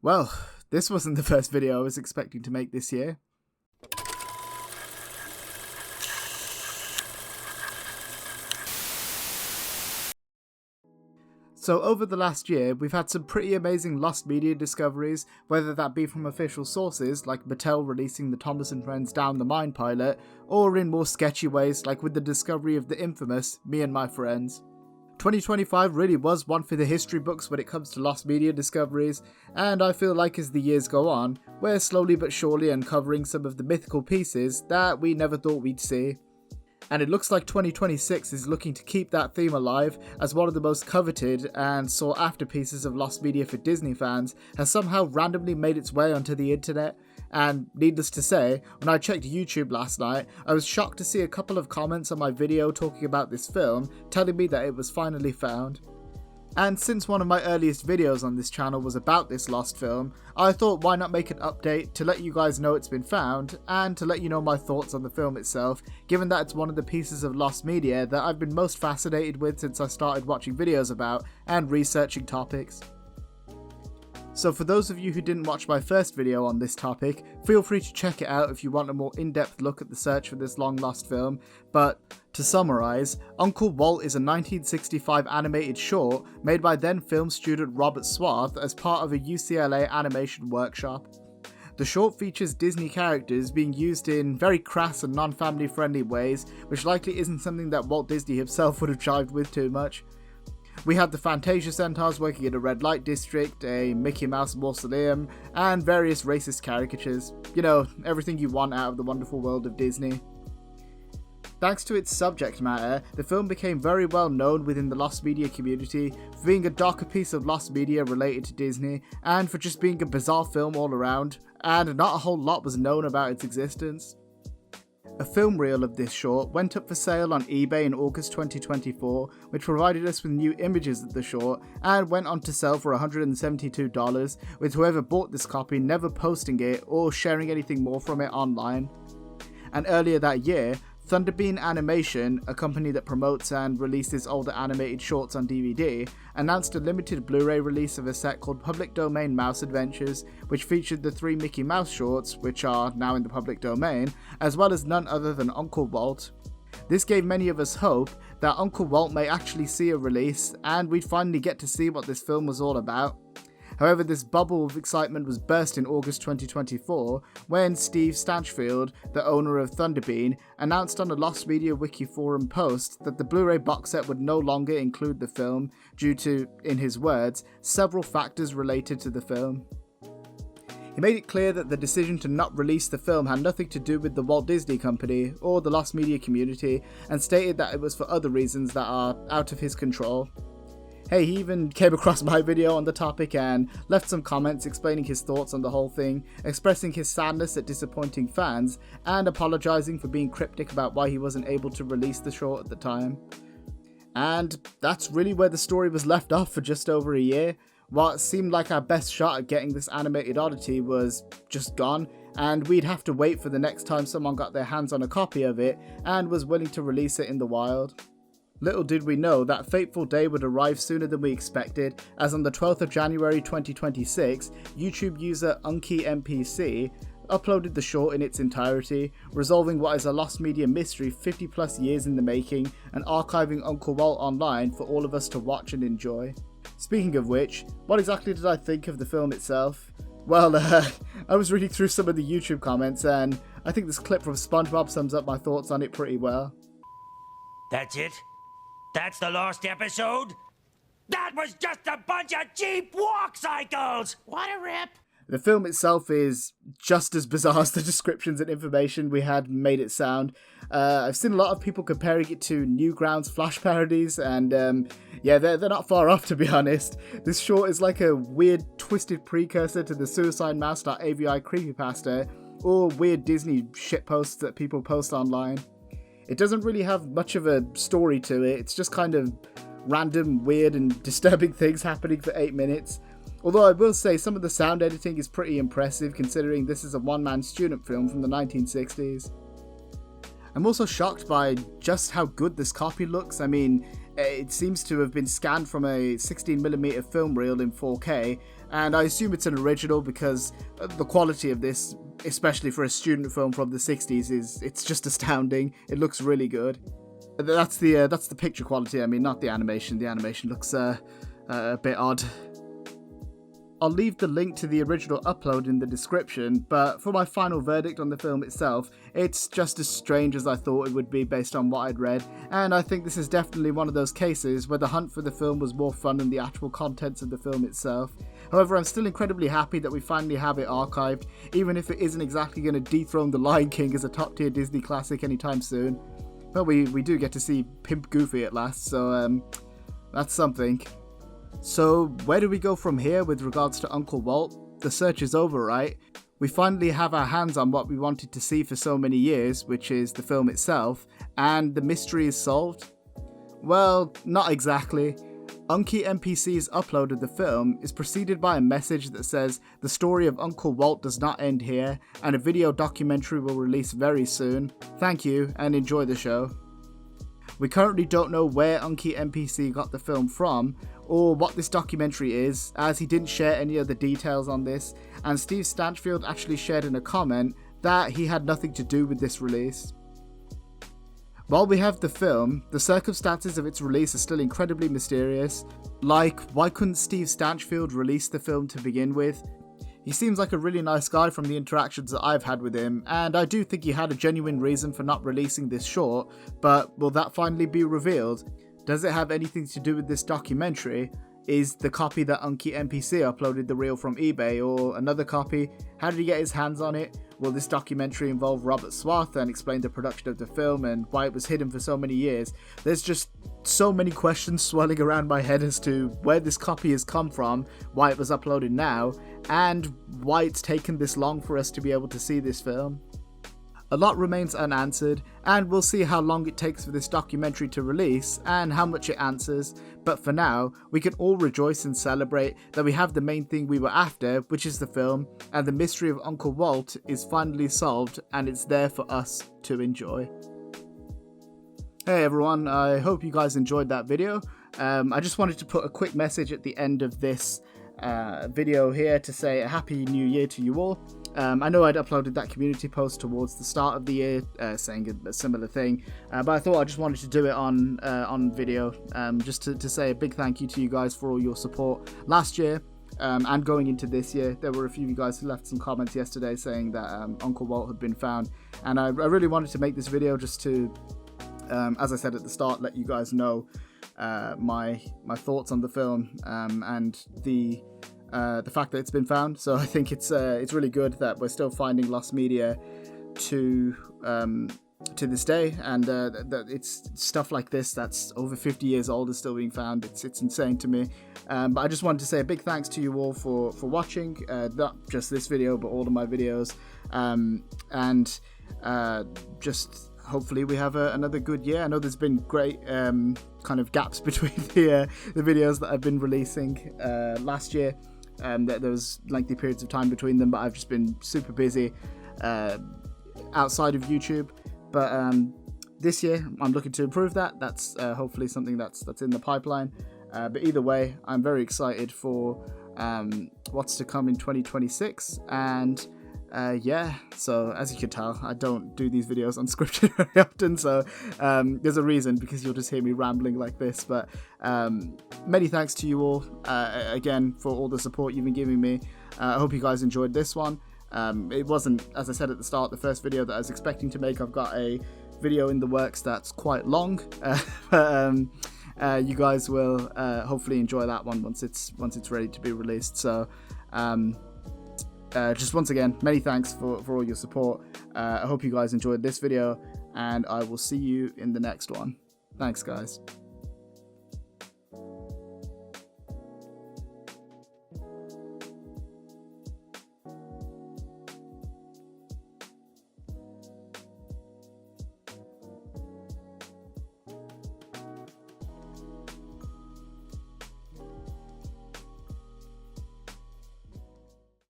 Well, this wasn't the first video I was expecting to make this year. So over the last year, we've had some pretty amazing lost media discoveries, whether that be from official sources like Mattel releasing the Thomas & Friends Down the Mine pilot, or in more sketchy ways like with the discovery of the infamous Me and My Friends. 2025 really was one for the history books when it comes to lost media discoveries, and I feel like as the years go on, we're slowly but surely uncovering some of the mythical pieces that we never thought we'd see. And it looks like 2026 is looking to keep that theme alive, as one of the most coveted and sought after pieces of lost media for Disney fans has somehow randomly made its way onto the internet. And needless to say, when I checked YouTube last night, I was shocked to see a couple of comments on my video talking about this film, telling me that it was finally found. And since one of my earliest videos on this channel was about this lost film, I thought why not make an update to let you guys know it's been found, and to let you know my thoughts on the film itself, given that it's one of the pieces of lost media that I've been most fascinated with since I started watching videos about and researching topics. So for those of you who didn't watch my first video on this topic, feel free to check it out if you want a more in-depth look at the search for this long-lost film, but to summarise, Uncle Walt is a 1965 animated short made by then film student Robert Swarth as part of a UCLA animation workshop. The short features Disney characters being used in very crass and non-family friendly ways, which likely isn't something that Walt Disney himself would have jived with too much. We have the Fantasia Centaurs working in a red light district, a Mickey Mouse mausoleum, and various racist caricatures. You know, everything you want out of the wonderful world of Disney. Thanks to its subject matter, the film became very well known within the lost media community for being a darker piece of lost media related to Disney, and for just being a bizarre film all around, and not a whole lot was known about its existence. A film reel of this short went up for sale on eBay in August 2024, which provided us with new images of the short, and went on to sell for $172, with whoever bought this copy never posting it or sharing anything more from it online. And earlier that year, Thunderbean Animation, a company that promotes and releases older animated shorts on DVD, announced a limited Blu-ray release of a set called Public Domain Mouse Adventures, which featured the 3 Mickey Mouse shorts, which are now in the public domain, as well as none other than Uncle Walt. This gave many of us hope that Uncle Walt may actually see a release, and we'd finally get to see what this film was all about. However, this bubble of excitement was burst in August 2024 when Steve Stanchfield, the owner of Thunderbean, announced on a Lost Media Wiki forum post that the Blu-ray box set would no longer include the film due to, in his words, several factors related to the film. He made it clear that the decision to not release the film had nothing to do with the Walt Disney Company or the lost media community, and stated that it was for other reasons that are out of his control. Hey, he even came across my video on the topic and left some comments explaining his thoughts on the whole thing, expressing his sadness at disappointing fans, and apologising for being cryptic about why he wasn't able to release the short at the time. And that's really where the story was left off for just over a year. What seemed like our best shot at getting this animated oddity was just gone, and we'd have to wait for the next time someone got their hands on a copy of it and was willing to release it in the wild. Little did we know that fateful day would arrive sooner than we expected, as on the 12th of January 2026, YouTube user UnkyMPC uploaded the short in its entirety, resolving what is a lost media mystery 50 plus years in the making and archiving Uncle Walt online for all of us to watch and enjoy. Speaking of which, what exactly did I think of the film itself? Well, I was reading through some of the YouTube comments, and I think this clip from SpongeBob sums up my thoughts on it pretty well. That's it? That's the last episode? That was just a bunch of cheap walk cycles! What a rip! The film itself is just as bizarre as the descriptions and information we had made it sound. I've seen a lot of people comparing it to Newgrounds Flash parodies, and yeah, they're not far off, to be honest. This short is like a weird, twisted precursor to the SuicideMouse.avi creepypasta, or weird Disney shitposts that people post online. It doesn't really have much of a story to it, it's just kind of random, weird and disturbing things happening for 8 minutes. Although I will say some of the sound editing is pretty impressive considering this is a one-man student film from the 1960s. I'm also shocked by just how good this copy looks. I mean, it seems to have been scanned from a 16mm film reel in 4K, and I assume it's an original because the quality of this, especially for a student film from the 60s, it's just astounding. It looks really good. That's the picture quality, I mean, not the animation. The animation looks a bit odd. I'll leave the link to the original upload in the description, but for my final verdict on the film itself, it's just as strange as I thought it would be based on what I'd read, and I think this is definitely one of those cases where the hunt for the film was more fun than the actual contents of the film itself. However, I'm still incredibly happy that we finally have it archived, even if it isn't exactly going to dethrone The Lion King as a top tier Disney classic anytime soon. But we do get to see Pimp Goofy at last, so that's something. So where do we go from here with regards to Uncle Walt? The search is over, right? We finally have our hands on what we wanted to see for so many years, which is the film itself, and the mystery is solved? Well, not exactly. Unky NPC's upload of the film is preceded by a message that says the story of Uncle Walt does not end here, and a video documentary will release very soon. Thank you, and enjoy the show. We currently don't know where Unky NPC got the film from, or what this documentary is, as he didn't share any other details on this, and Steve Stanchfield actually shared in a comment that he had nothing to do with this release. While we have the film, the circumstances of its release are still incredibly mysterious. Like, why couldn't Steve Stanchfield release the film to begin with? He seems like a really nice guy from the interactions that I've had with him, and I do think he had a genuine reason for not releasing this short, but will that finally be revealed? Does it have anything to do with this documentary? Is the copy that Unky NPC uploaded the reel from eBay, or another copy? How did he get his hands on it? Will this documentary involve Robert Swarth and explain the production of the film and why it was hidden for so many years? There's just so many questions swirling around my head as to where this copy has come from, why it was uploaded now, and why it's taken this long for us to be able to see this film. A lot remains unanswered, and we'll see how long it takes for this documentary to release and how much it answers, but for now, we can all rejoice and celebrate that we have the main thing we were after, which is the film, and the mystery of Uncle Walt is finally solved, and it's there for us to enjoy. Hey everyone, I hope you guys enjoyed that video. I just wanted to put a quick message at the end of this video here to say a happy new year to you all. I know I'd uploaded that community post towards the start of the year saying a similar thing, but I thought I just wanted to do it on video, just to say a big thank you to you guys for all your support last year and going into this year. There were a few of you guys who left some comments yesterday saying that Uncle Walt had been found, and I really wanted to make this video just to, as I said at the start, let you guys know my thoughts on the film and the fact that it's been found. So I think it's really good that we're still finding lost media to this day, and that it's stuff like this that's over 50 years old is still being found. It's insane to me. But I just wanted to say a big thanks to you all for watching, not just this video but all of my videos, and just hopefully we have another good year. I know there's been great kind of gaps between the videos that I've been releasing last year. There was lengthy periods of time between them, but I've just been super busy outside of YouTube. But this year I'm looking to improve that. That's hopefully something that's in the pipeline. But either way, I'm very excited for what's to come in 2026, and yeah, so as you can tell, I don't do these videos unscripted very often, so there's a reason, because you'll just hear me rambling like this. But many thanks to you all again for all the support you've been giving me. I hope you guys enjoyed this one. It wasn't, as I said at the start, the first video that I was expecting to make. I've got a video in the works that's quite long, you guys will hopefully enjoy that one once it's ready to be released. So just once again, many thanks for all your support. I hope you guys enjoyed this video, and I will see you in the next one. Thanks, guys.